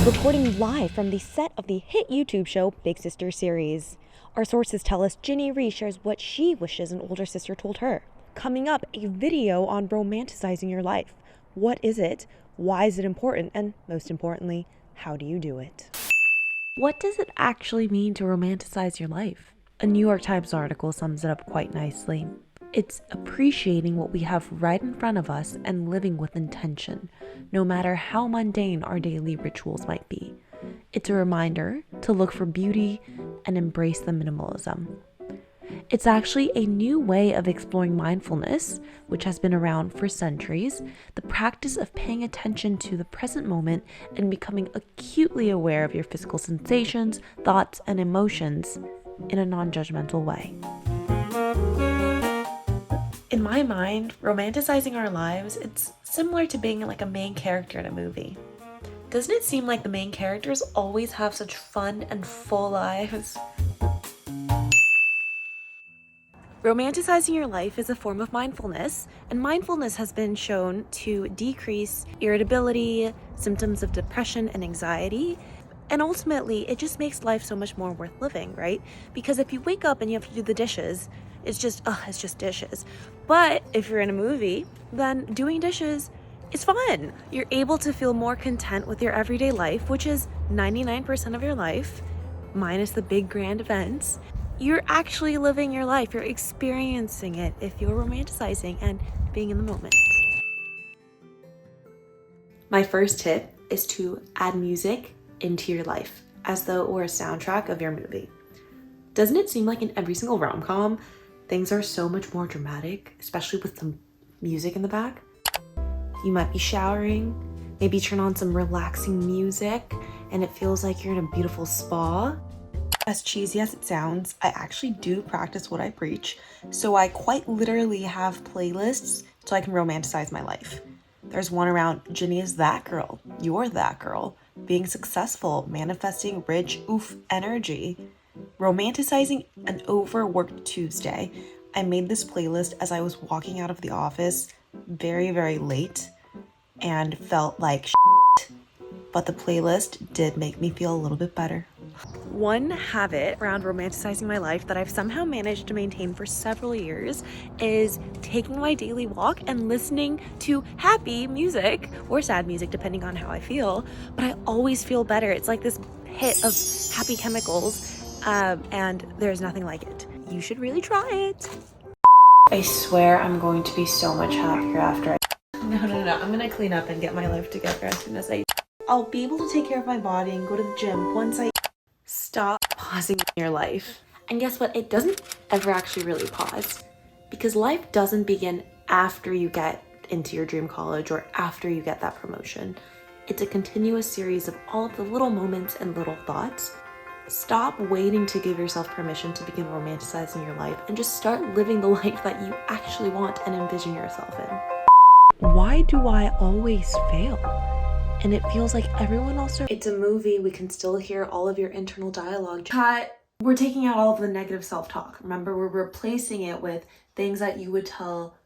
Recording live from the set of the hit YouTube show Big Sister series. Our sources tell us Ginny Ree shares what she wishes an older sister told her. Coming up, a video on romanticizing your life. What is it? Why is it important? And most importantly, how do you do it? What does it actually mean to romanticize your life? A New York Times article sums it up quite nicely. It's appreciating what we have right in front of us and living with intention, no matter how mundane our daily rituals might be. It's a reminder to look for beauty and embrace the minimalism. It's actually a new way of exploring mindfulness, which has been around for centuries, the practice of paying attention to the present moment and becoming acutely aware of your physical sensations, thoughts, and emotions in a non-judgmental way. In my mind, romanticizing our lives, it's similar to being like a main character in a movie. Doesn't it seem like the main characters always have such fun and full lives? Romanticizing your life is a form of mindfulness, and mindfulness has been shown to decrease irritability, symptoms of depression and anxiety, and ultimately, it just makes life so much more worth living, right? Because if you wake up and you have to do the dishes, it's just dishes. But if you're in a movie, then doing dishes is fun. You're able to feel more content with your everyday life, which is 99% of your life, minus the big grand events. You're actually living your life. You're experiencing it if you're romanticizing and being in the moment. My first tip is to add music into your life as though it were a soundtrack of your movie. Doesn't it seem like in every single rom-com, things are so much more dramatic, especially with some music in the back? You might be showering, maybe turn on some relaxing music, and it feels like you're in a beautiful spa. As cheesy as it sounds, I actually do practice what I preach, so I quite literally have playlists so I can romanticize my life. There's one around Ginny is that girl, you're that girl, being successful, manifesting rich, energy, romanticizing an overworked Tuesday. I made this playlist as I was walking out of the office very, very late and felt like shit, but the playlist did make me feel a little bit better. One habit around romanticizing my life that I've somehow managed to maintain for several years is taking my daily walk and listening to happy music or sad music, depending on how I feel. But I always feel better. It's like this hit of happy chemicals, and there's nothing like it. You should really try it. I swear I'm going to be so much happier after I... No. I'm gonna clean up and get my life together as soon as I'll be able to take care of my body and go to the gym once I... Stop pausing in your life. And guess what? It doesn't ever actually really pause, because life doesn't begin after you get into your dream college or after you get that promotion. It's a continuous series of all of the little moments and little thoughts. Stop waiting to give yourself permission to begin romanticizing your life and just start living the life that you actually want and envision yourself in. Why do I always fail? And it feels like everyone else... It's a movie, we can still hear all of your internal dialogue. Cut. We're taking out all of the negative self-talk. Remember, we're replacing it with things that you would tell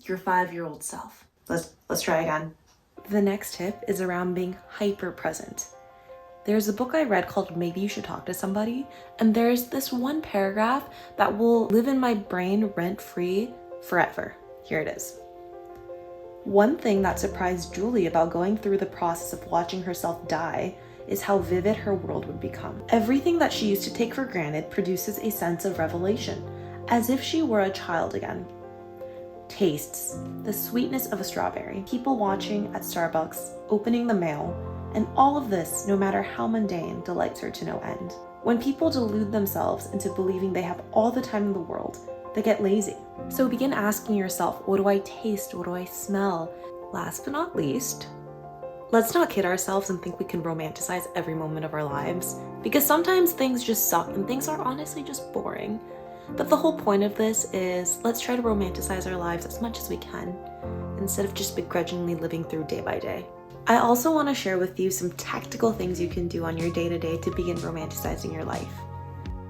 your 5-year-old self. Let's try again. The next tip is around being hyper present. There's a book I read called Maybe You Should Talk to Somebody, and there's this one paragraph that will live in my brain rent-free forever. Here it is. One thing that surprised Julie about going through the process of watching herself die is how vivid her world would become. Everything that she used to take for granted produces a sense of revelation, as if she were a child again. Tastes, the sweetness of a strawberry, people watching at Starbucks, opening the mail, and all of this, no matter how mundane, delights her to no end. When people delude themselves into believing they have all the time in the world, they get lazy. So begin asking yourself, what do I taste? What do I smell? Last but not least, let's not kid ourselves and think we can romanticize every moment of our lives, because sometimes things just suck and things are honestly just boring. But the whole point of this is, let's try to romanticize our lives as much as we can, instead of just begrudgingly living through day by day. I also want to share with you some tactical things you can do on your day-to-day to begin romanticizing your life.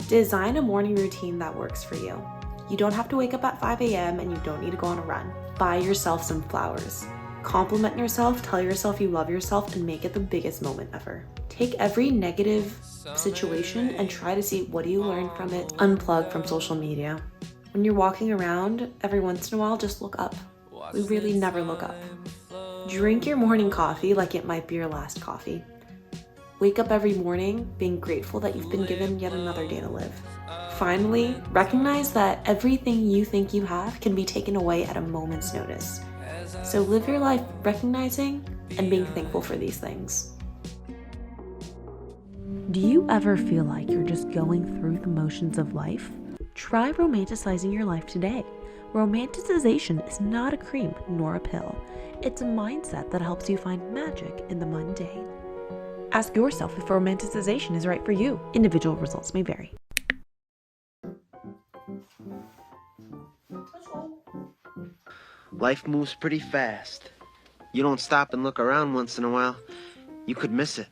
Design a morning routine that works for you. You don't have to wake up at 5 a.m. and you don't need to go on a run. Buy yourself some flowers. Compliment yourself, tell yourself you love yourself, and make it the biggest moment ever. Take every negative situation and try to see what do you learn from it. Unplug from social media. When you're walking around, every once in a while, just look up. We really never look up. Drink your morning coffee like it might be your last coffee. Wake up every morning being grateful that you've been given yet another day to live. Finally, recognize that everything you think you have can be taken away at a moment's notice. So live your life recognizing and being thankful for these things. Do you ever feel like you're just going through the motions of life? Try romanticizing your life today. Romanticization is not a cream nor a pill. It's a mindset that helps you find magic in the mundane. Ask yourself if romanticization is right for you. Individual results may vary. Life moves pretty fast. You don't stop and look around once in a while, you could miss it.